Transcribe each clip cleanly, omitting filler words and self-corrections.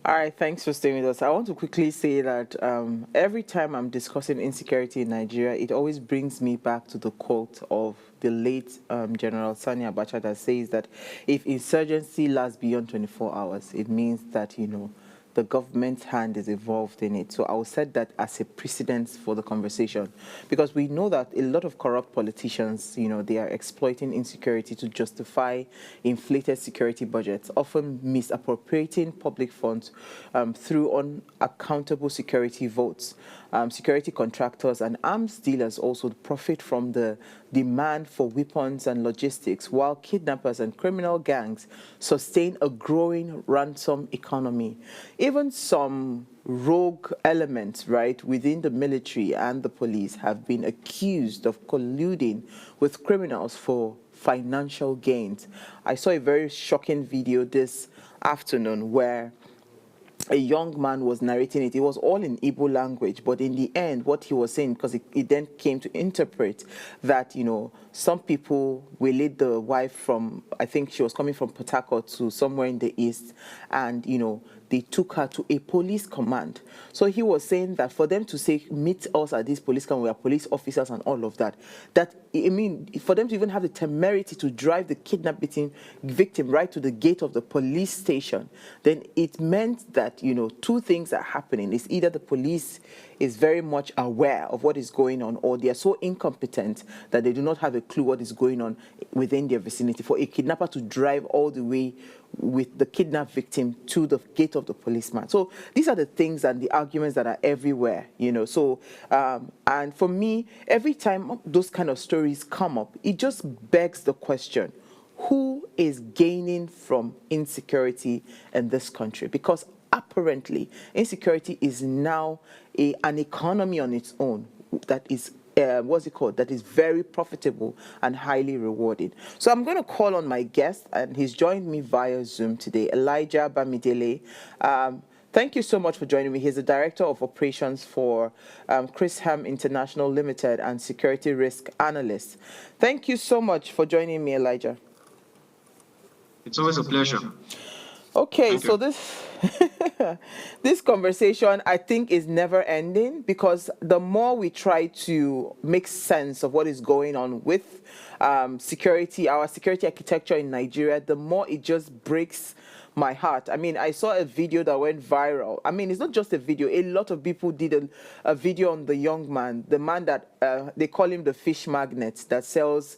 All right, thanks for staying with us. I want to quickly say that every time I'm discussing insecurity in Nigeria, it always brings me back to the quote of the late General Sani Abacha that says that if insurgency lasts beyond 24 hours, it means that, the government's hand is involved in it. So I will set that as a precedent for the conversation, because we know that a lot of corrupt politicians, they are exploiting insecurity to justify inflated security budgets, often misappropriating public funds through unaccountable security votes. Security contractors and arms dealers also profit from the demand for weapons and logistics, while kidnappers and criminal gangs sustain a growing ransom economy. Even some rogue elements, right, within the military and the police have been accused of colluding with criminals for financial gains. I saw a very shocking video this afternoon where a young man was narrating it. It was all in Igbo language, but in the end, what he was saying, because it then came to interpret that, some people waylaid the wife from, I think she was coming from Port Harcourt to somewhere in the east, and, they took her to a police command. So he was saying that for them to say, meet us at this police command, we are police officers and all of that, for them to even have the temerity to drive the kidnapped victim right to the gate of the police station, then it meant that, two things are happening. It's either the police is very much aware of what is going on, or they are so incompetent that they do not have a clue what is going on within their vicinity. For a kidnapper to drive all the way with the kidnapped victim to the gate of the policeman. So these are the things and the arguments that are everywhere, So, and for me, every time those kind of stories come up, it just begs the question, who is gaining from insecurity in this country? Because apparently, insecurity is now an economy on its own that is that is very profitable and highly rewarding. So I'm going to call on my guest, and he's joined me via Zoom today, Elijah Bamidele. Thank you so much for joining me. He's the Director of Operations for Chris Ham International Limited and Security Risk Analyst. Thank you so much for joining me, Elijah. It's always a pleasure. Okay, so this conversation, I think, is never ending, because the more we try to make sense of what is going on with security, our security architecture in Nigeria, the more it just breaks my heart. I mean, I saw a video that went viral. I mean, it's not just a video. A lot of people did a video on the young man, the man that they call him the fish magnet that sells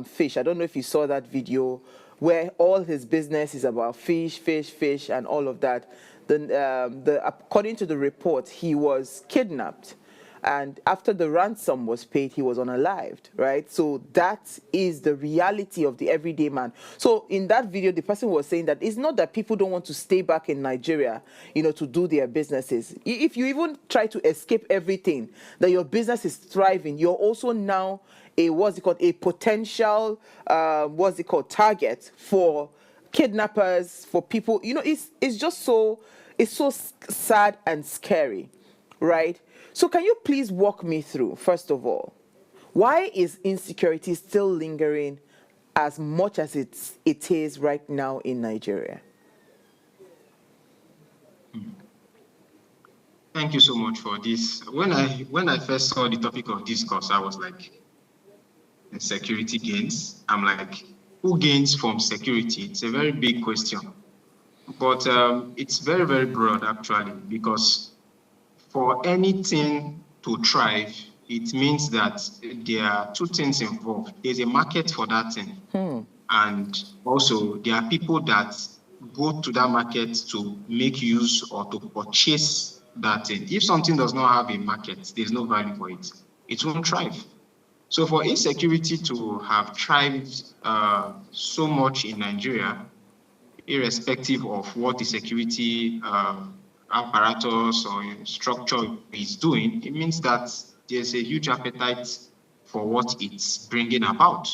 fish. I don't know if you saw that video, where all his business is about fish, and all of that. Then, according to the report, he was kidnapped, and after the ransom was paid, he was unalived, right? So that is the reality of the everyday man. So in that video, the person was saying that it's not that people don't want to stay back in Nigeria, to do their businesses. If you even try to escape everything, that your business is thriving, you're also now a potential target for kidnappers, for people. It's just so sad and scary, right? So can you please walk me through, first of all, why is insecurity still lingering as much as it is right now in Nigeria? Thank you so much for this. When I first saw the topic of discourse, I was like, security gains. I'm like, who gains from security? It's a very big question. But it's very, very broad, actually, because for anything to thrive, it means that there are two things involved. There's a market for that thing. And also, there are people that go to that market to make use or to purchase that thing. If something does not have a market, there's no value for it. It won't thrive. So for insecurity to have thrived so much in Nigeria, irrespective of what the security apparatus or structure is doing, it means that there's a huge appetite for what it's bringing about.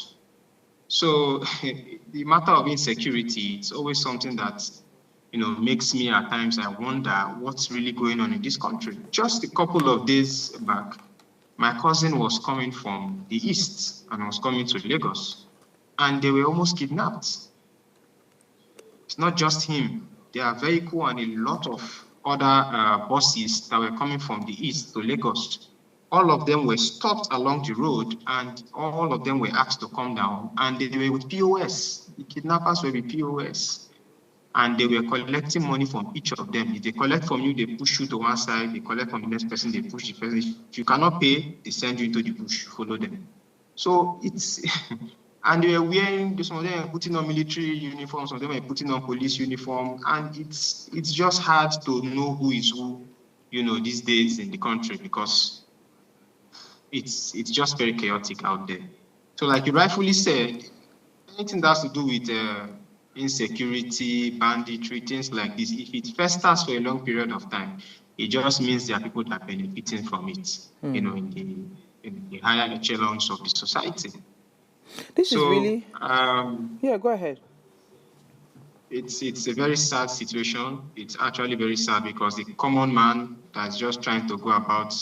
So the matter of insecurity, it's always something that makes me at times, I wonder what's really going on in this country. Just a couple of days back, my cousin was coming from the east and was coming to Lagos, and they were almost kidnapped. It's not just him. their vehicle and a lot of other buses that were coming from the east to Lagos. All of them were stopped along the road, and all of them were asked to come down, and they were with POS. The kidnappers were with POS, and they were collecting money from each of them. If they collect from you, they push you to one side. They collect from the next person, they push the person. If you cannot pay, they send you into the bush. Follow them. So it's and they were wearing, some of them were putting on military uniforms, some of them were putting on police uniform, and it's just hard to know who is who, these days in the country, because it's just very chaotic out there. So like you rightfully said, anything that has to do with insecurity, banditry, things like this, if it festers for a long period of time, it just means there are people that are benefiting from it, in the higher echelons of the society. This is really... yeah, go ahead. It's a very sad situation. It's actually very sad because the common man that's just trying to go about,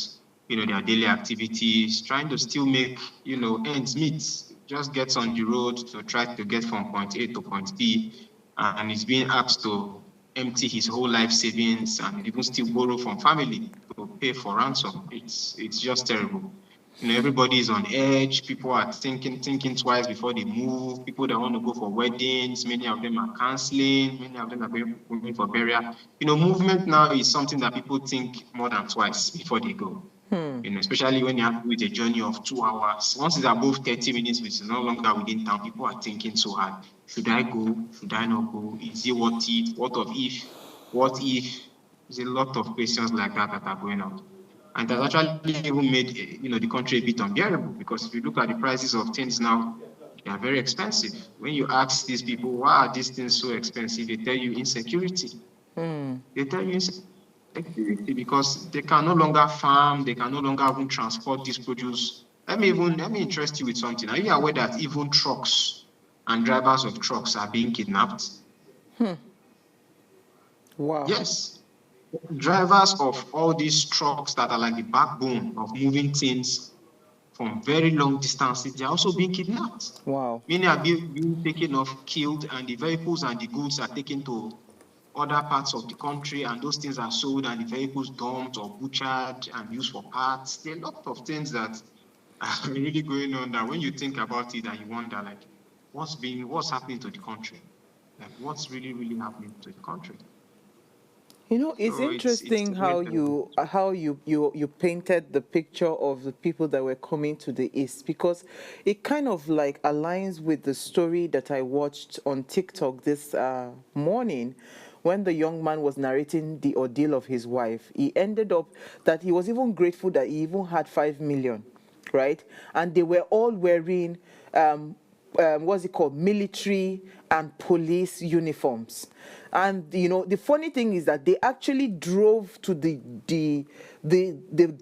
their daily activities, trying to still make, ends meet, just gets on the road to try to get from point A to point B, and is being asked to empty his whole life savings and even still borrow from family to pay for ransom. It's just terrible. Everybody is on edge. People are thinking twice before they move. People that want to go for weddings, many of them are canceling. Many of them are going for burial. Movement now is something that people think more than twice before they go. Especially when you have with a journey of 2 hours. Once it's above 30 minutes, which is no longer within town, people are thinking so hard. Should I go? Should I not go? Is it worth it? What if? What if? There's a lot of questions like that are going on. And that actually even made the country a bit unbearable, because if you look at the prices of things now, they are very expensive. When you ask these people, why are these things so expensive, they tell you insecurity. They tell you insecurity because they can no longer farm, they can no longer even transport this produce. Let me interest you with something. Are you aware that even trucks and drivers of trucks are being kidnapped? Wow. Yes. Drivers of all these trucks that are like the backbone of moving things from very long distances, they're also being kidnapped. Wow. Many are being taken off, killed, and the vehicles and the goods are taken to other parts of the country, and those things are sold, and the vehicles dumped or butchered and used for parts. There are a lot of things that are really going on that when you think about it, and you wonder, like, what's happening to the country? Like, what's really, really happening to the country? It's interesting how you painted the picture of the people that were coming to the East, because it kind of like aligns with the story that I watched on TikTok this morning, when the young man was narrating the ordeal of his wife. He ended up that he was even grateful that he even had 5 million, right? And they were all wearing what's it called, military and police uniforms. And the funny thing is that they actually drove to the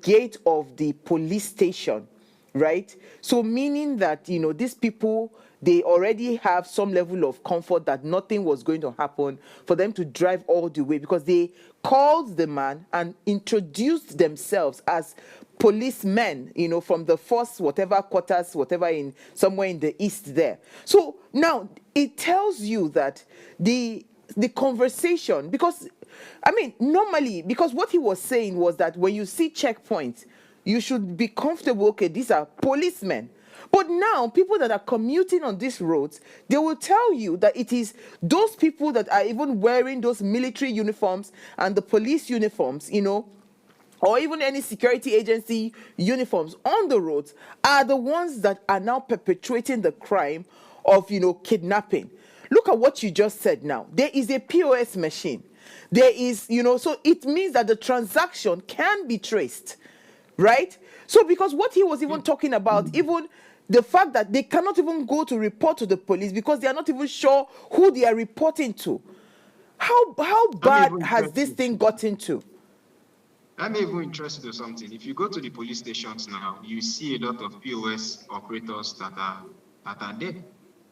gate of the police station, right? So meaning that these people, they already have some level of comfort that nothing was going to happen for them to drive all the way, because they called the man and introduced themselves as policemen, from the first whatever quarters, whatever, in somewhere in the east there. So now it tells you that the conversation, because normally, because what he was saying was that when you see checkpoints, you should be comfortable, okay, these are policemen. But now people that are commuting on these roads, they will tell you that it is those people that are even wearing those military uniforms and the police uniforms, or even any security agency uniforms on the roads, are the ones that are now perpetrating the crime of, kidnapping. Look at what you just said now. There is a POS machine. There is, so it means that the transaction can be traced, right? So because what he was even talking about, even the fact that they cannot even go to report to the police because they are not even sure who they are reporting to. How bad has this thing gotten to? I'm even interested in something. If you go to the police stations now, you see a lot of POS operators that are there.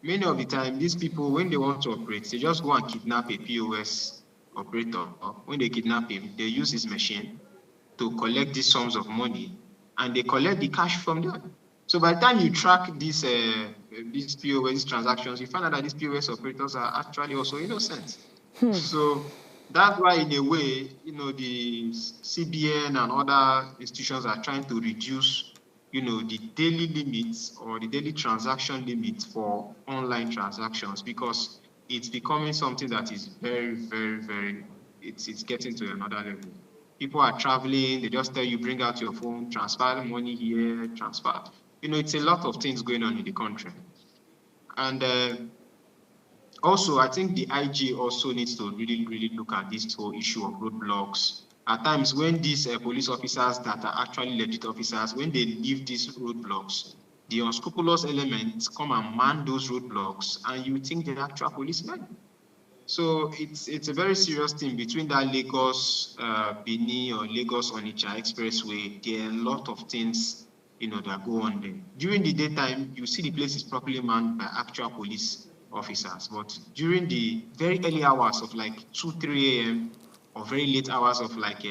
Many of the time, these people, when they want to operate, they just go and kidnap a POS operator. When they kidnap him, they use his machine to collect these sums of money, and they collect the cash from them. So by the time you track these POS transactions, you find out that these POS operators are actually also innocent. So that's why, in a way, the CBN and other institutions are trying to reduce, the daily limits or the daily transaction limit for online transactions, because it's becoming something that is very, very, very, it's getting to another level. People are traveling, they just tell you, bring out your phone, transfer money here, transfer. It's a lot of things going on in the country. And also, I think the IG also needs to really, really look at this whole issue of roadblocks. At times, when these police officers that are actually legit officers, when they leave these roadblocks, the unscrupulous elements come and man those roadblocks, and you think they're actual policemen. So it's a very serious thing between that Lagos Benin or Lagos Onitsha expressway. There are a lot of things that go on there. During the daytime, you see the place is properly manned by actual police officers, but during the very early hours of like 2, 3 a.m. or very late hours of like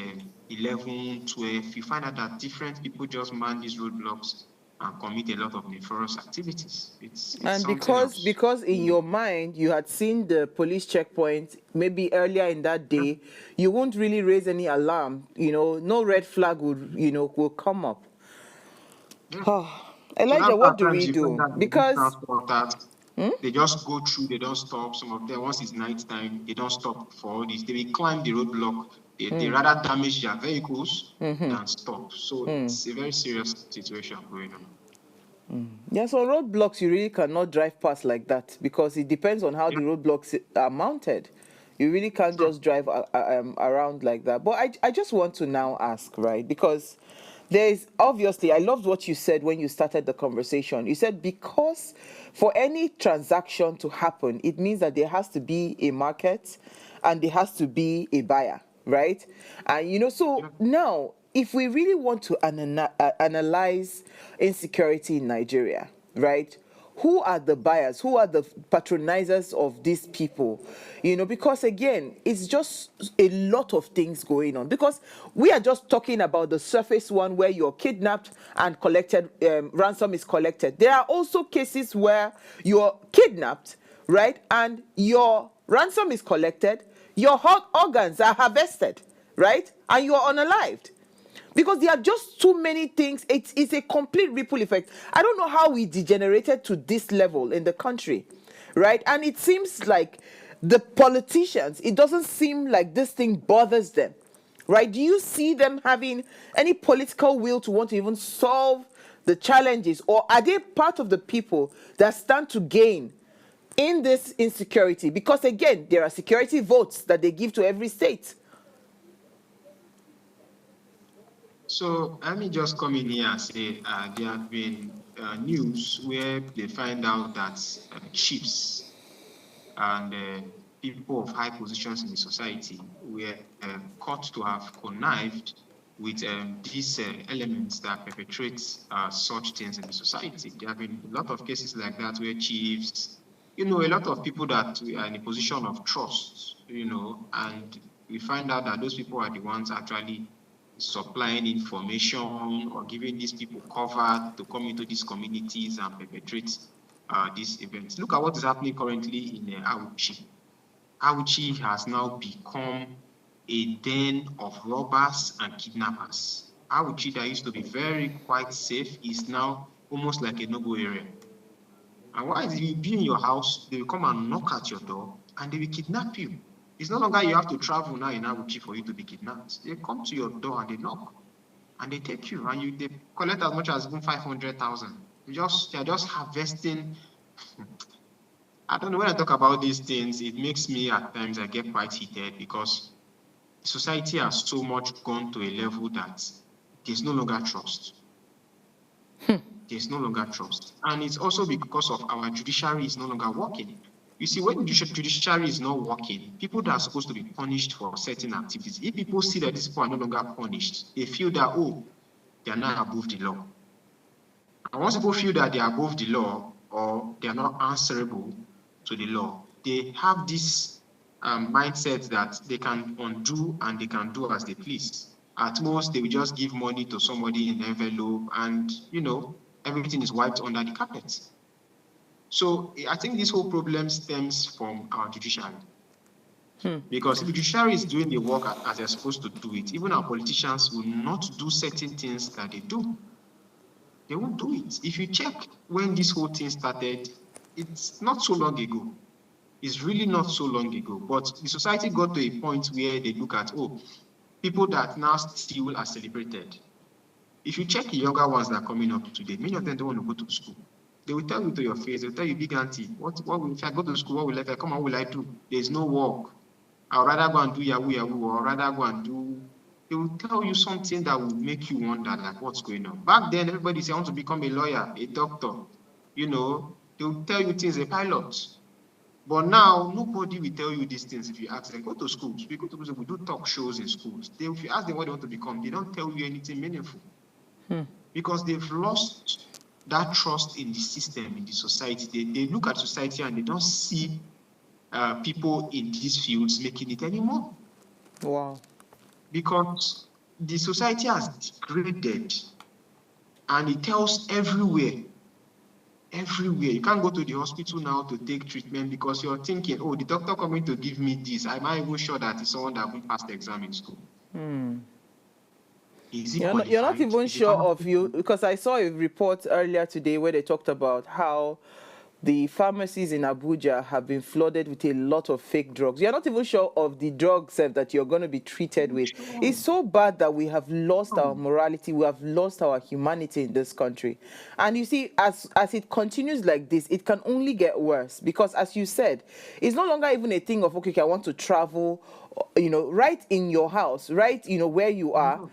11, 12, you find out that different people just man these roadblocks and commit a lot of nefarious activities. It's And something else. because in your mind you had seen the police checkpoint maybe earlier in that day, you won't really raise any alarm. No red flag would will come up. Yeah. So Elijah, that's what at do times we you find do? that these Because transporters, they just go through, they don't stop. Some of them, once it's night time, they don't stop for all this. They will climb the roadblock. They rather damage their vehicles than stop. So it's a very serious situation going on. yeah, so roadblocks you really cannot drive past like that because it depends on how Yeah. the roadblocks are mounted. You really can't True. just drive around like that. But I just want to now ask, right? Because there is obviously, I loved what you said when you started the conversation. You said because for any transaction to happen, it means that there has to be a market and there has to be a buyer, right? And so Yeah. now, if we really want to analyze insecurity in Nigeria, right? Who are the buyers? Who are the patronizers of these people? Because again, it's just a lot of things going on. Because we are just talking about the surface one where you're kidnapped and collected, ransom is collected. There are also cases where you're kidnapped, right? And your ransom is collected, your organs are harvested, right? And you're unalived. Because there are just too many things. It's a complete ripple effect. I don't know how we degenerated to this level in the country, right? And it seems like the politicians, it doesn't seem like this thing bothers them, right? Do you see them having any political will to want to even solve the challenges? Or are they part of the people that stand to gain in this insecurity? Because again, there are security votes that they give to every state. So let me just come in here and say there have been news where they find out that chiefs and people of high positions in the society were caught to have connived with these elements that perpetrate such things in the society. There have been a lot of cases like that where chiefs, a lot of people that are in a position of trust, and we find out that those people are the ones actually supplying information or giving these people cover to come into these communities and perpetrate these events. Look at what is happening currently in Auchi. Auchi has now become a den of robbers and kidnappers. Auchi, that used to be very quite safe, is now almost like a no-go area. And why is it you be in your house, they will come and knock at your door and they will kidnap you. It's no longer you have to travel now in Auchi for you to be kidnapped. They come to your door and they knock and they take you and they collect as much as even 500,000. They are just harvesting. I don't know, when I talk about these things, it makes me at times I get quite heated because society has so much gone to a level that there's no longer trust. There's no longer trust. And it's also because of our judiciary is no longer working. You see, when the judiciary is not working, people that are supposed to be punished for certain activities, if people see that these people are no longer punished, they feel that, oh, they are not above the law. And once people feel that they are above the law or they are not answerable to the law, they have this mindset that they can undo and they can do as they please. At most, they will just give money to somebody in an envelope and, everything is wiped under the carpet. So I think this whole problem stems from our judiciary. Because if the judiciary is doing the work as they're supposed to do it, even our politicians will not do certain things that they do. They won't do it. If you check when this whole thing started, it's not so long ago. It's really not so long ago. But the society got to a point where they look at, people that now steal are celebrated. If you check the younger ones that are coming up today, many of them don't want to go to school. They will tell you to your face, they'll tell you, big auntie, if I go to school, what will I do? There's no work. I'd rather go and do yahoo, or I'd rather go and do. They will tell you something that will make you wonder, like, what's going on. Back then, everybody said, I want to become a lawyer, a doctor. They will tell you things, a pilot. But now, nobody will tell you these things if you ask them. Go to schools. We go to schools, we do talk shows in schools. If you ask them what they want to become, they don't tell you anything meaningful. Because they've lost that trust in the system, in the society. They look at society and they don't see people in these fields making it anymore. Wow. Because the society has degraded, and it tells everywhere. You can't go to the hospital now to take treatment because you're thinking, the doctor coming to give me this. I'm not even sure that it's someone that will pass the exam in school. You're not even sure of you, because I saw a report earlier today where they talked about how the pharmacies in Abuja have been flooded with a lot of fake drugs. You're not even sure of the drugs that you're going to be treated with. It's so bad that we have lost our morality, we have lost our humanity in this country. And you see, as it continues like this, it can only get worse, because as you said, it's no longer even a thing of, okay, I want to travel, right in your house, right, where you are.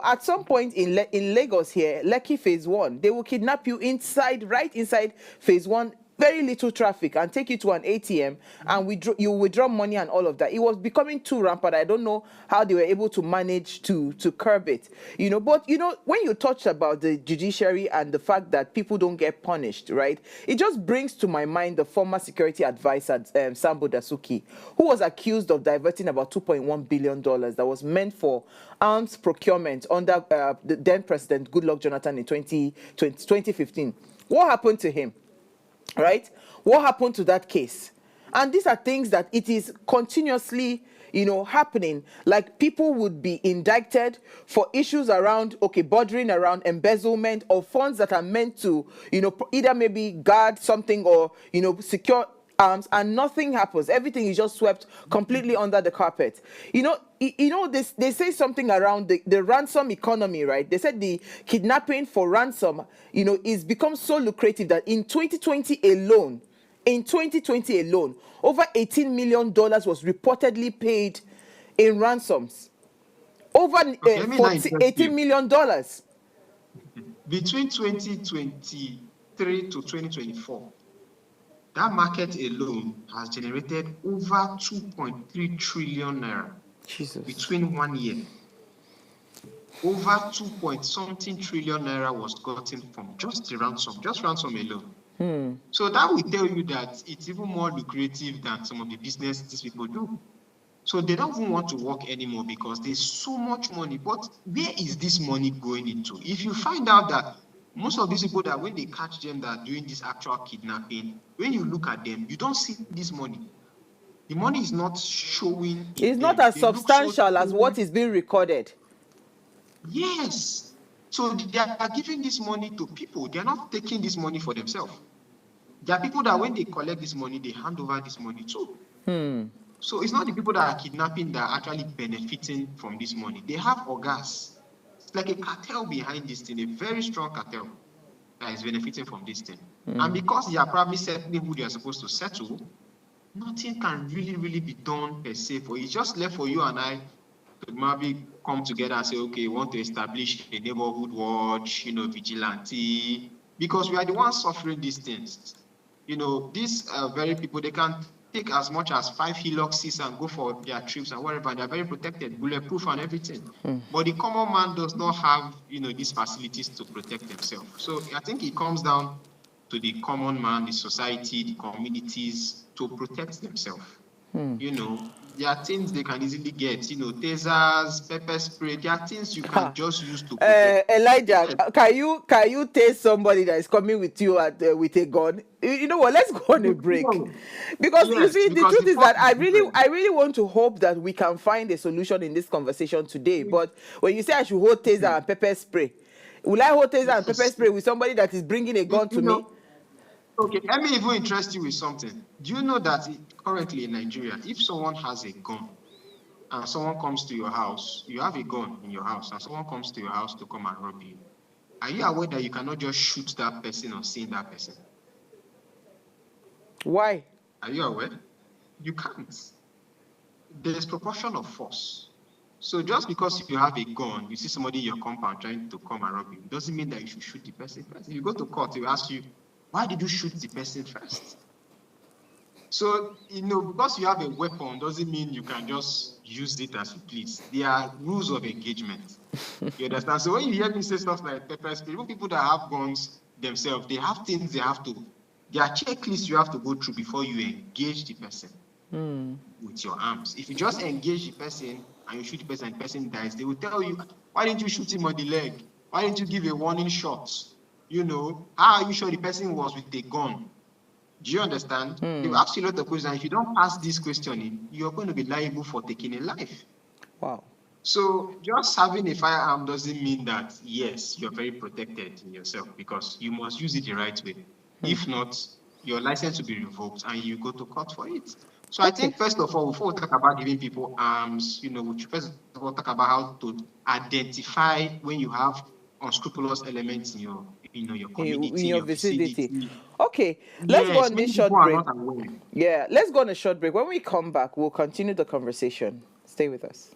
At some point in Lagos here, Lekki Phase 1, they will kidnap you right inside Phase 1, very little traffic, and take you to an ATM, and you withdraw money and all of that. It was becoming too rampant. I don't know how they were able to manage to curb it. But when you touched about the judiciary and the fact that people don't get punished, right, it just brings to my mind the former security advisor, Sambo Dasuki, who was accused of diverting about $2.1 billion that was meant for arms procurement under the then President Goodluck Jonathan in 2015. What happened to him? Right? What happened to that case? And these are things that it is continuously, happening. Like, people would be indicted for issues around, bordering around embezzlement of funds that are meant to, either maybe guard something or, secure arms, and nothing happens. Everything is just swept completely under the carpet. They say something around the ransom economy, right? They said the kidnapping for ransom, is become so lucrative that in 2020 alone, over $18 million was reportedly paid in ransoms. Over $18 million. Between 2023 to 2024, that market alone has generated over 2.3 trillion naira. Jesus. Between 1 year. Over 2-point-something trillion naira was gotten from just ransom alone. So that will tell you that it's even more lucrative than some of the business these people do. So they don't even want to work anymore because there's so much money. But where is this money going into? If you find out that most of these people, that when they catch them that are doing this actual kidnapping, when you look at them, you don't see this money. The money is not showing. It's not as substantial as what is being recorded. Yes. So they are giving this money to people. They are not taking this money for themselves. There are people that when they collect this money, they hand over this money too. So it's not the people that are kidnapping that are actually benefiting from this money. They have orgas. It's like a cartel behind this thing, a very strong cartel that is benefiting from this thing. And because they are probably settling who they are supposed to settle, nothing can really be done per se for you. It's just left for you and I to maybe come together and say, okay, we want to establish a neighborhood watch, vigilante, because we are the ones suffering these things. These very people, they can take as much as 5 Hiluxes and go for their trips and whatever. They're very protected, bulletproof and everything. But the common man does not have, these facilities to protect themselves. So I think it comes down to the common man, the society, the communities to protect themselves. You know, there are things they can easily get, you know, tasers, pepper spray. There are things you can just use to protect. Elijah, Yes. can you taste somebody that is coming with you with a gun? You know what? Let's go on a break, No. because you Yes, see, the because truth the is force that is different. I really want to hope that we can find a solution in this conversation today. But when you say I should hold taser and pepper spray, will I hold taser and pepper Yes. spray with somebody that is bringing a gun to You me? know, okay, let me even interest you with something. Do you know that currently in Nigeria, if someone has a gun and someone comes to your house, you have a gun in your house, and someone comes to your house to come and rob you, are you aware that you cannot just shoot that person or see that person? Why? Are you aware? You can't. There's proportion of force. So just because you have a gun, you see somebody in your compound trying to come and rob you, doesn't mean that you should shoot the person first. If you go to court, they will ask you, why did you shoot the person first? So, you know, because you have a weapon doesn't mean you can just use it as you please. There are rules of engagement. You understand? So when you hear me say stuff like pepper spray, even people that have guns themselves, they have things they have to, there are checklists you have to go through before you engage the person with your arms. If you just engage the person and you shoot the person and the person dies, they will tell you, why didn't you shoot him on the leg? Why didn't you give a warning shot? You know, how are you sure the person was with a gun? Do you understand? They will ask you a lot of questions. If you don't pass this questioning, you're going to be liable for taking a life. Wow. So just having a firearm doesn't mean that, yes, you're very protected in yourself, because you must use it the right way. If not, your license will be revoked and you go to court for it. So I think, first of all, before we talk about giving people arms, you know, we should first of all talk about how to identify when you have unscrupulous elements in your, you know, your community, In your your vicinity. vicinity. Okay, let's go Yes, on this many people short are break. not aware. Yeah, let's go on a short break. When we come back, we'll continue the conversation. Stay with us.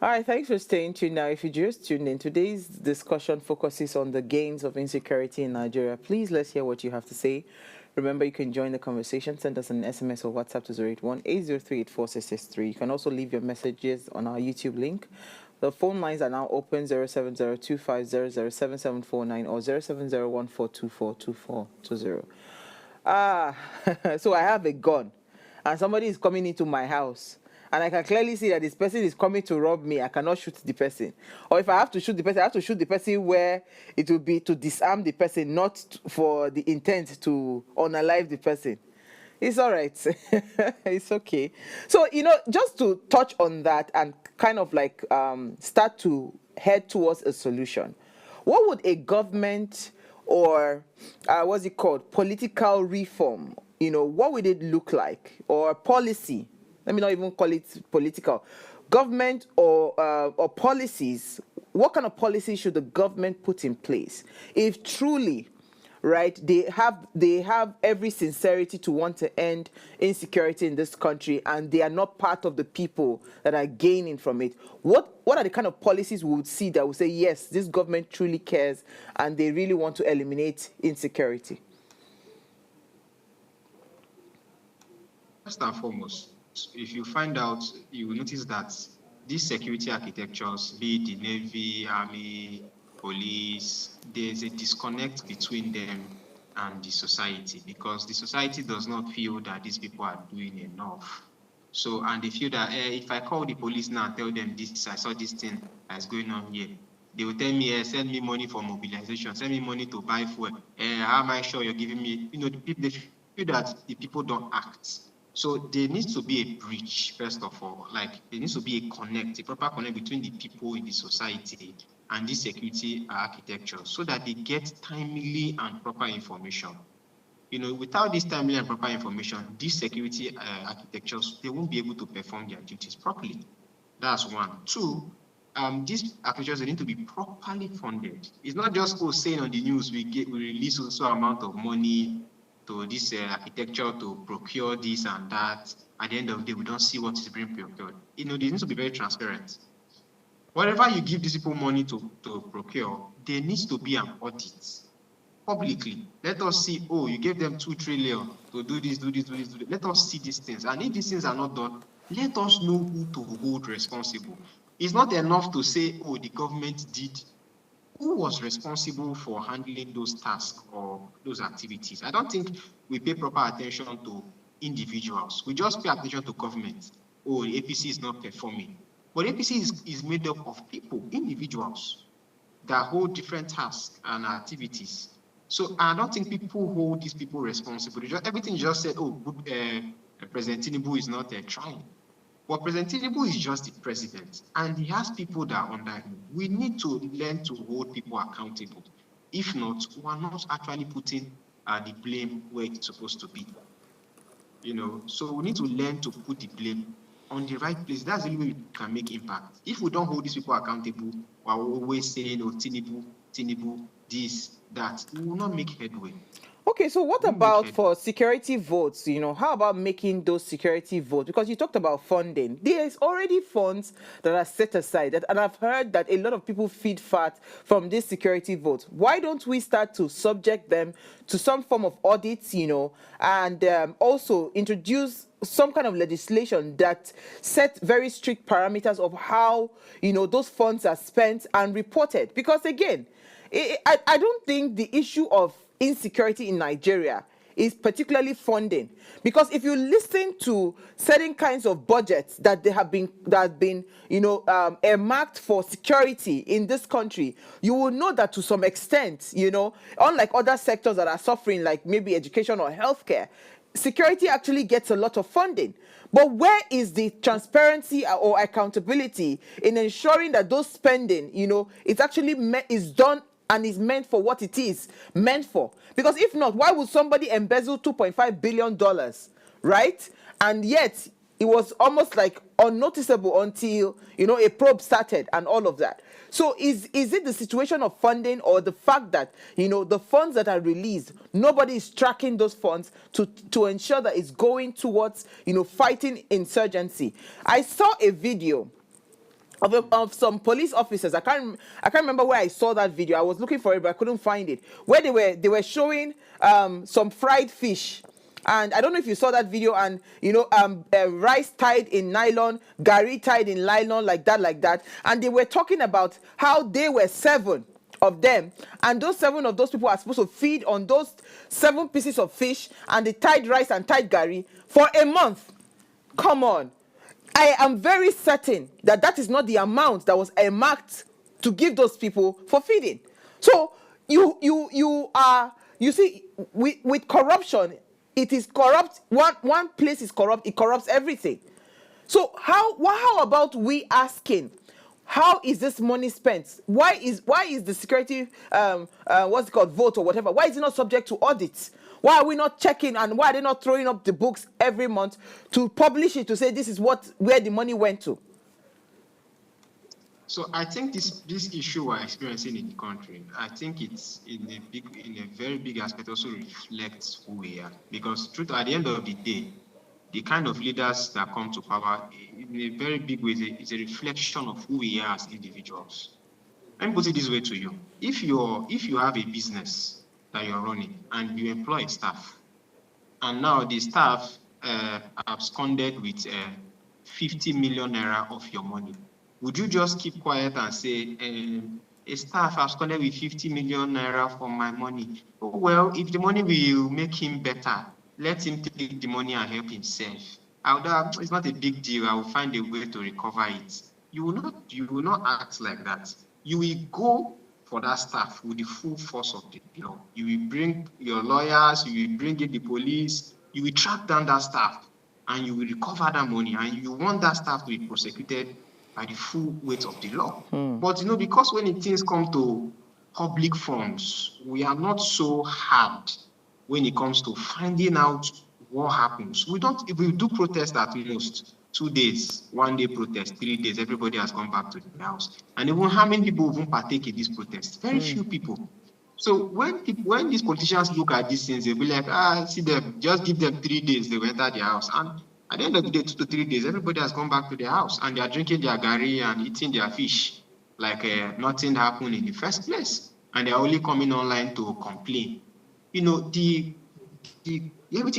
All right, thanks for staying tuned. Now, if you just tuned in, today's discussion focuses on the gains of insecurity in Nigeria. Please, let's hear what you have to say. Remember, you can join the conversation. Send us an SMS or WhatsApp to 081-803-84663. You can also leave your messages on our YouTube link. The phone lines are now open, 070-2500-7749 or 070-1424-2420. So I have a gun, and somebody is coming into my house, and I can clearly see that this person is coming to rob me. I cannot shoot the person. Or if I have to shoot the person, I have to shoot the person where it will be to disarm the person, not for the intent to unalive the person. It's all right. It's okay. So, you know, just to touch on that and kind of like start to head towards a solution, what would a government or what's it called, political reform, you know, what would it look like? Or policy, let me not even call it political, government or policies, what kind of policies should the government put in place if truly, right, they have every sincerity to want to end insecurity in this country, and they are not part of the people that are gaining from it? What are the kind of policies we would see that would say, yes, this government truly cares and they really want to eliminate insecurity? First and foremost, if you find out, you will notice that these security architectures, be it the Navy, Army, police, there's a disconnect between them and the society, because the society does not feel that these people are doing enough. So, and they feel that if I call the police now and tell them this, I saw this thing that's going on here, they will tell me, send me money for mobilization, send me money to buy fuel. How am I sure you're giving me? You know, the people, they feel that the people don't act. So there needs to be a bridge, first of all. Like, there needs to be a connect, a proper connect between the people in the society and this security architecture, so that they get timely and proper information. You know, without this timely and proper information, these security architectures, they won't be able to perform their duties properly. That's one. Two, these architectures, they need to be properly funded. It's not just saying on the news we release also amount of money to this architecture to procure this and that. At the end of the day, we don't see what is being procured. You know, they need to be very transparent. Whatever you give these people money to procure, there needs to be an audit publicly. Let us see, oh, you gave them 2 trillion to do this, do this, do this, do this. Let us see these things. And if these things are not done, let us know who to hold responsible. It's not enough to say, oh, the government did. Who was responsible for handling those tasks or those activities? I don't think we pay proper attention to individuals. We just pay attention to government. Oh, the APC is not performing. But APC is made up of people, individuals, that hold different tasks and activities. So I don't think people hold these people responsible. Everything just said, oh, President Tinubu is not trying. But President Tinubu is just the president, and he has people that are under him. We need to learn to hold people accountable. If not, we are not actually putting the blame where it's supposed to be. So we need to learn to put the blame on the right place. That's the way we can make impact. If we don't hold these people accountable, while we're always saying, oh, Tinubu, this, that, we will not make headway. Okay, so what about for security votes? How about making those security votes? Because you talked about funding. There is already funds that are set aside, and I've heard that a lot of people feed fat from these security votes. Why don't we start to subject them to some form of audits, and also introduce some kind of legislation that set very strict parameters of how, those funds are spent and reported? Because again, I don't think the issue of insecurity in Nigeria is particularly funding, because if you listen to certain kinds of budgets that have been earmarked for security in this country, you will know that to some extent, unlike other sectors that are suffering, like maybe education or healthcare, security actually gets a lot of funding. But where is the transparency or accountability in ensuring that those spending, it's actually is done and is meant for what it is meant for? Because if not, why would somebody embezzle $2.5 billion, right? And yet it was almost like unnoticeable until, a probe started and all of that. So is it the situation of funding, or the fact that, the funds that are released, nobody is tracking those funds to ensure that it's going towards, fighting insurgency? I saw a video of some police officers. I can't remember where I saw that video. I was looking for it, but I couldn't find it. Where they were showing some fried fish, and I don't know if you saw that video. And rice tied in nylon, gari tied in nylon, like that. And they were talking about how they were 7 of them, and those 7 of those people are supposed to feed on those 7 pieces of fish and the tied rice and tied gari for a month. Come on. I am very certain that that is not the amount that was earmarked to give those people for feeding. So you see, with corruption, it is corrupt. One place is corrupt, it corrupts everything. So how about we asking, how is this money spent? Why is the security vote or whatever? Why is it not subject to audits? Why are we not checking, and why are they not throwing up the books every month to publish it, to say this is where the money went to? So I think this issue we're experiencing in the country, I think it's in a very big aspect also reflects who we are. Because truth, at the end of the day, the kind of leaders that come to power in a very big way is a reflection of who we are as individuals. Let me put it this way to you. If you have a business that you're running and you employ staff, and now the staff absconded with 50 million naira of your money, would you just keep quiet and say, a staff absconded with 50 million naira for my money? Oh, well, if the money will make him better, let him take the money and help himself. It's not a big deal. I will find a way to recover it. You will not act like that. You will go for that staff with the full force of the law. You will bring your lawyers, you will bring in the police, you will track down that staff, and you will recover that money, and you want that staff to be prosecuted by the full weight of the law. But because when things come to public funds, we are not so hard when it comes to finding out what happens. If we do protest at most 2 days, 1 day protest, 3 days, everybody has gone back to the house. And even how many people even partake in this protest? Very few people. So when these politicians look at these things, they'll be like, see them, just give them 3 days, they will enter their house. And at the end of the day, 2 to 3 days, everybody has gone back to their house, and they are drinking their gari and eating their fish like nothing happened in the first place. And they're only coming online to complain. Everything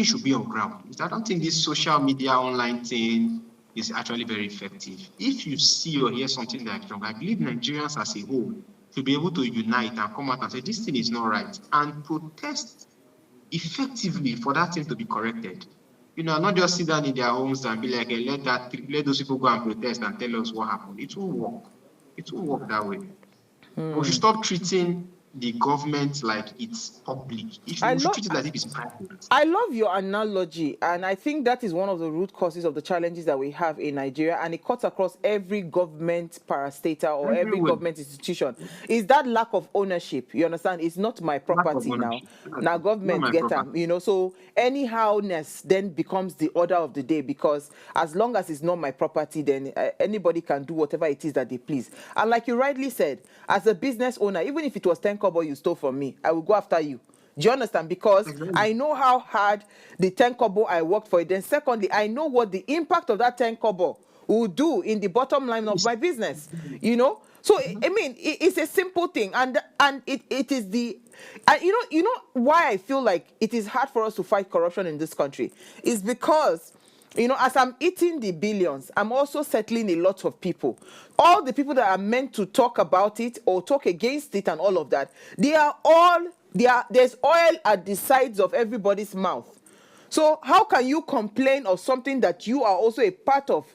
should be on ground. I don't think this social media online thing is actually very effective. If you see or hear something that is wrong, I believe Nigerians as a whole should be able to unite and come out and say, this thing is not right, and protest effectively for that thing to be corrected. Not just sit down in their homes and be like, hey, let those people go and protest and tell us what happened. It won't work. It won't work that way. We should stop treating the government like it's public. We should treat it as if it's private. I love your analogy, and I think that is one of the root causes of the challenges that we have in Nigeria, and it cuts across every government parastatal or every government institution. Is that lack of ownership? You understand? It's not my property now. Now government get them, so anyhowness then becomes the order of the day, because as long as it's not my property, then anybody can do whatever it is that they please. And like you rightly said, as a business owner, even if it was 10 kobo you stole from me, I will go after you. Do you understand? Because I know how hard the 10 kobo I worked for it. Then secondly, I know what the impact of that 10 kobo will do in the bottom line of my business. So I mean, it's a simple thing, and it is the, why I feel like it is hard for us to fight corruption in this country is because, as I'm eating the billions, I'm also settling a lot of people. All the people that are meant to talk about it or talk against it and all of that, there's oil at the sides of everybody's mouth. So how can you complain of something that you are also a part of,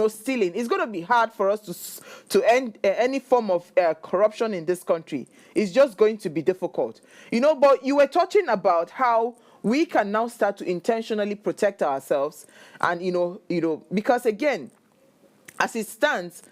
stealing? It's going to be hard for us to end any form of corruption in this country. It's just going to be difficult. But you were talking about how we can now start to intentionally protect ourselves. And, because again, as it stands,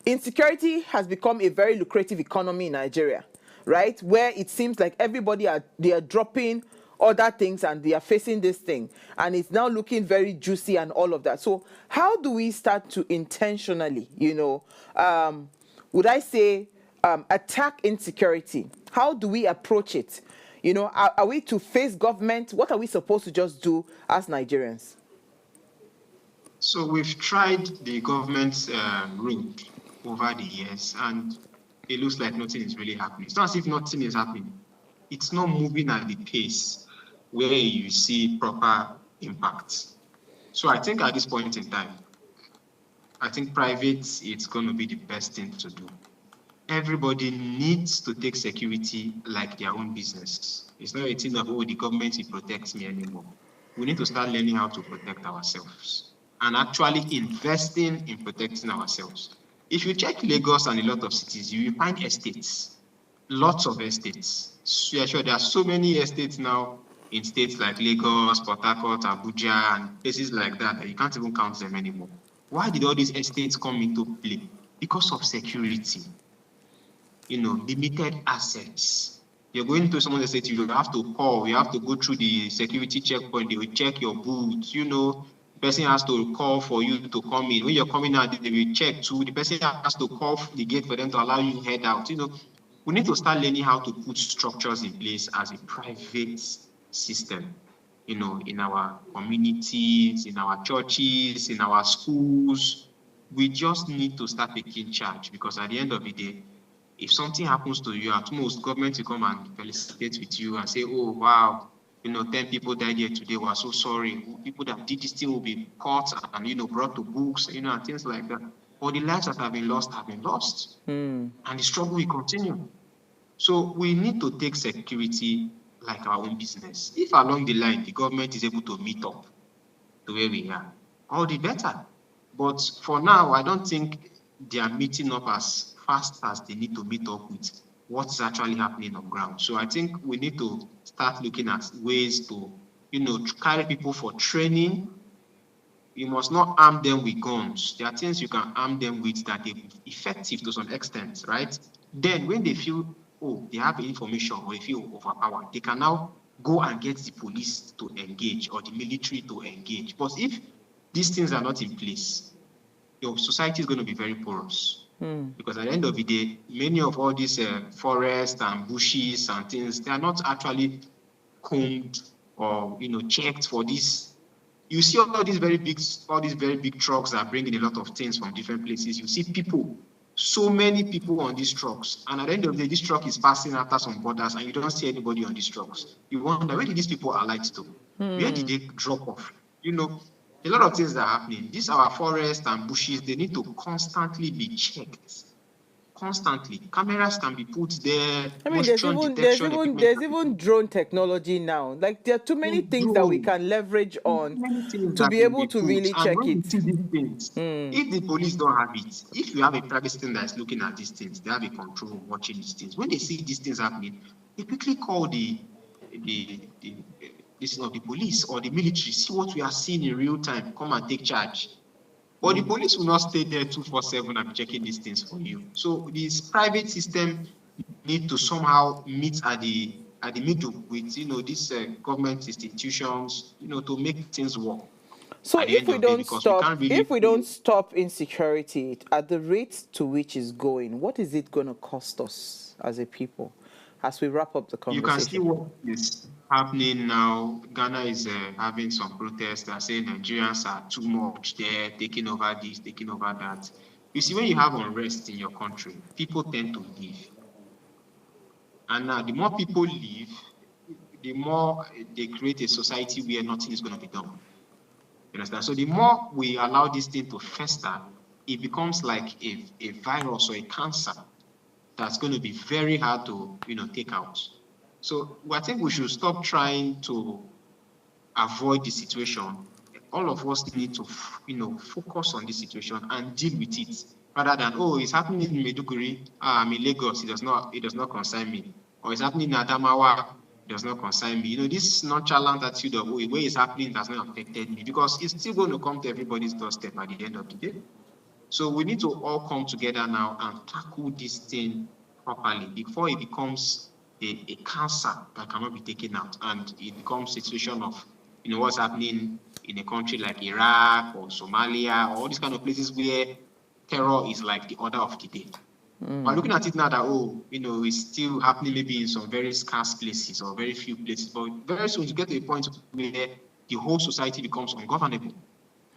insecurity has become a very lucrative economy in Nigeria, right? Where it seems like they are dropping other things and they are facing this thing, and it's now looking very juicy and all of that. So how do we start to intentionally, would I say, attack insecurity? How do we approach it? Are we to face government? What are we supposed to just do as Nigerians? So we've tried the government's route over the years, and it looks like nothing is really happening. It's not as if nothing is happening. It's not moving at the pace where you see proper impact. So I think at this point in time, I think private, it's going to be the best thing to do. Everybody needs to take security like their own business. It's not a thing of, the government will protect me anymore. We need to start learning how to protect ourselves and actually investing in protecting ourselves. If you check Lagos and a lot of cities, you will find estates, lots of estates. So yeah, sure, there are so many estates now in states like Lagos, Port Harcourt, Abuja, and places like that you can't even count them anymore. Why did all these estates come into play? Because of security. Limited assets. You're going to someone's estate, you have to call, you have to go through the security checkpoint, they will check your boots, the person has to call for you to come in. When you're coming out, they will check too. The person has to call the gate for them to allow you to head out. We need to start learning how to put structures in place as a private system, in our communities, in our churches, in our schools. We just need to start taking charge, because at the end of the day, if something happens to you, at most, government will come and felicitate with you and say, oh, wow, 10 people died here today, we're so sorry. People that did this thing will be caught and, brought to books, and things like that. But the lives that have been lost. And the struggle will continue. So we need to take security like our own business. If along the line, the government is able to meet up to where we are, all the better. But for now, I don't think they are meeting up as fast as they need to meet up with what's actually happening on ground. So I think we need to start looking at ways to, carry people for training. You must not arm them with guns. There are things you can arm them with that are effective to some extent, right? Then when they feel, they have information or they feel overpowered, they can now go and get the police to engage or the military to engage. But if these things are not in place, your society is going to be very porous. Because at the end of the day, many of all these forests and bushes and things, they are not actually combed or checked for this. You see all these very big trucks that are bringing a lot of things from different places. You see people, so many people on these trucks, and at the end of the day, this truck is passing after some borders, and you don't see anybody on these trucks. You wonder, where did these people alight to? Where did they drop off? There a lot of things that are happening. These our forests and bushes, they need to constantly be checked. Constantly. Cameras can be put there, I mean, motion detection equipment. there's even drone technology now. Like, there are too many things that we can leverage on Many things to that be can able be to put. really And check when it. you see these things, if the police don't have it, if you have a private system that is looking at these things, they have a control of watching these things. When they see these things happening, they quickly call the police or the military, see what we are seeing in real time, come and take charge. But the police will not stay there 24/7 and be checking these things for you. So this private system need to somehow meet at the middle with these government institutions, to make things work So at the end of the day, because we can't really. if we don't stop insecurity at the rate to which it's going, what is it going to cost us as a people? As we wrap up the You can see conversation. what is happening now. Ghana is having some protests that say Nigerians are too much there, taking over this, taking over that. You see, when you have unrest in your country, people tend to leave. And now, the more people leave, the more they create a society where nothing is going to be done. You understand? So the more we allow this thing to fester, it becomes like a virus or a cancer that's going to be very hard to take out. So I think we should stop trying to avoid the situation. All of us need to focus on this situation and deal with it, rather than, oh, it's happening in Maiduguri, I'm in Lagos, it does not concern me. Or it's happening in Adamawa, it does not concern me. This nonchalant attitude of, oh, where it's happening does not affect me, because it's still going to come to everybody's doorstep at the end of the day. So we need to all come together now and tackle this thing properly before it becomes a cancer that cannot be taken out, and it becomes a situation of what's happening in a country like Iraq or Somalia or all these kind of places where terror is like the order of the day. We're looking at it now that, it's still happening maybe in some very scarce places or very few places, but very soon you get to a point where the whole society becomes ungovernable.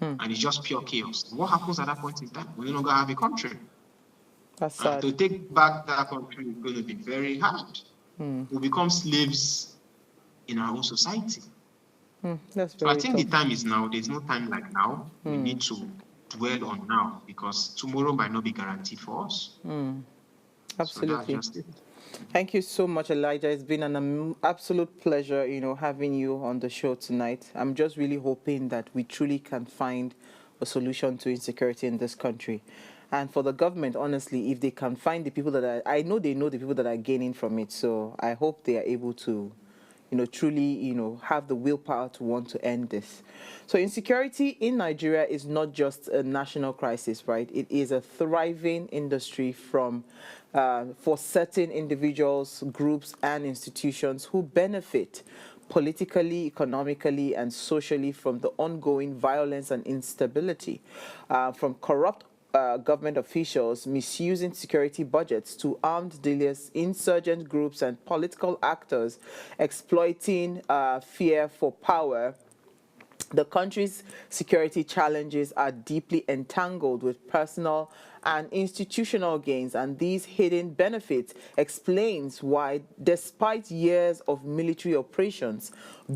And it's just pure chaos. What happens at that point in time? We no longer have a country. That's sad. To take back that country is going to be very hard. We become slaves in our own society. That's so I very think tough. the time is now. There's no time like now. We need to dwell on now, because tomorrow might not be guaranteed for us. Absolutely. So that's just it. Thank you so much, Elijah. It's been an absolute pleasure, having you on the show tonight. I'm just really hoping that we truly can find a solution to insecurity in this country. And for the government, honestly, if they can find the people that I know they know the people that are gaining from it. So I hope they are able to, truly, have the willpower to want to end this. So insecurity in Nigeria is not just a national crisis, right? It is a thriving industry for certain individuals, groups, and institutions who benefit politically, economically, and socially from the ongoing violence and instability, from corrupt government officials misusing security budgets to armed dealers, insurgent groups, and political actors exploiting fear for power. The country's security challenges are deeply entangled with personal and institutional gains, and these hidden benefits explains why, despite years of military operations,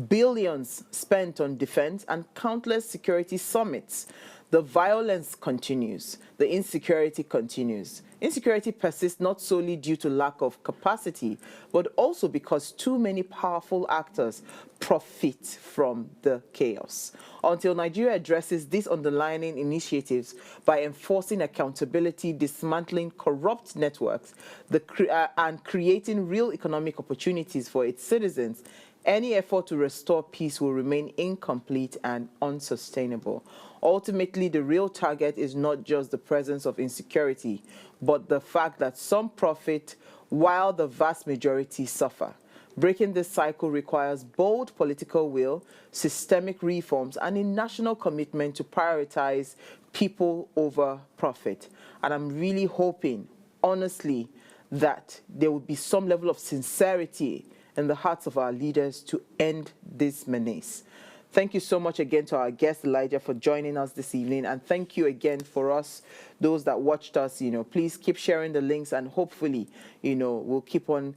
billions spent on defense, and countless security summits, the violence continues, the insecurity continues. Insecurity persists not solely due to lack of capacity, but also because too many powerful actors profit from the chaos. Until Nigeria addresses these underlying initiatives by enforcing accountability, dismantling corrupt networks, and creating real economic opportunities for its citizens, any effort to restore peace will remain incomplete and unsustainable. Ultimately, the real target is not just the presence of insecurity, but the fact that some profit while the vast majority suffer. Breaking this cycle requires bold political will, systemic reforms, and a national commitment to prioritize people over profit. And I'm really hoping, honestly, that there will be some level of sincerity in the hearts of our leaders to end this menace. Thank you so much again to our guest, Elijah, for joining us this evening. And thank you again for us, those that watched us. Please keep sharing the links, and hopefully, we'll keep on,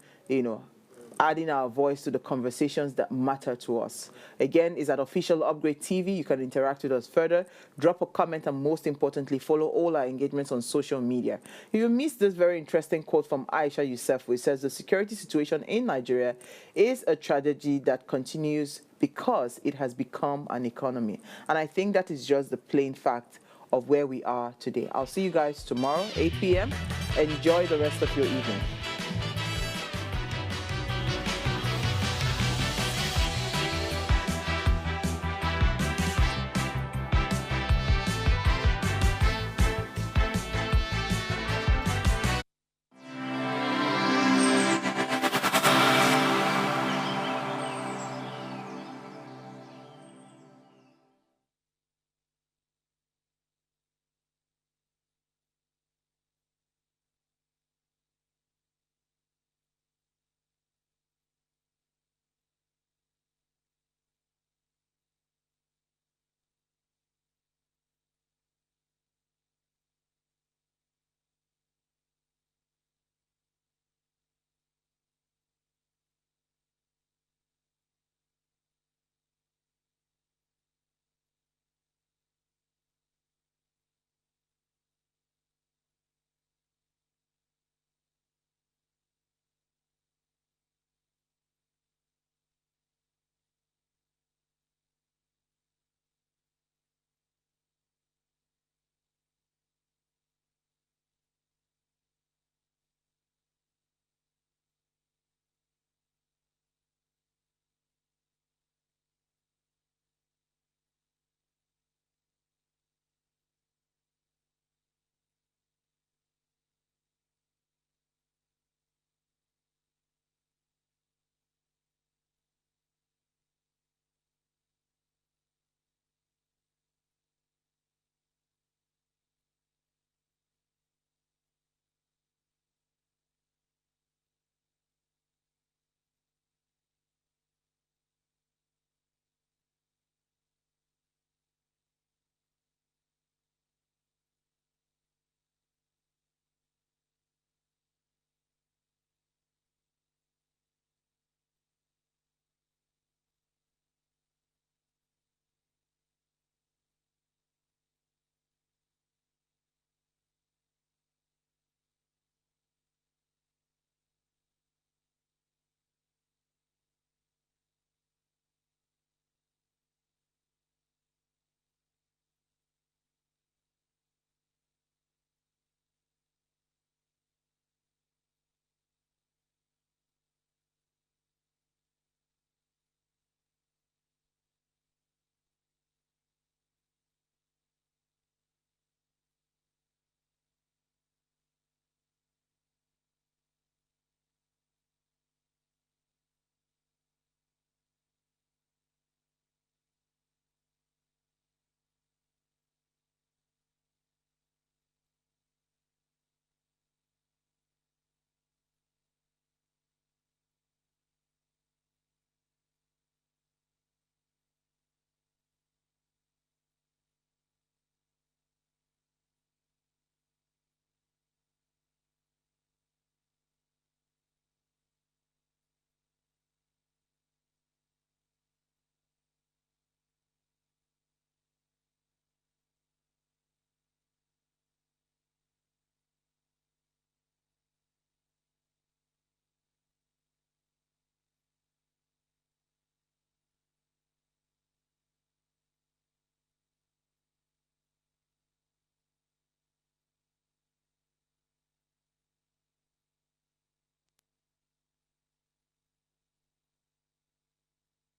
adding our voice to the conversations that matter to us. Again, is at Official Upgrade TV. You can interact with us further, drop a comment, and most importantly, follow all our engagements on social media. If you missed this very interesting quote from Aisha Youssef, which says the security situation in Nigeria is a tragedy that continues because it has become an economy. And I think that is just the plain fact of where we are today. I'll see you guys tomorrow, 8 p.m. Enjoy the rest of your evening.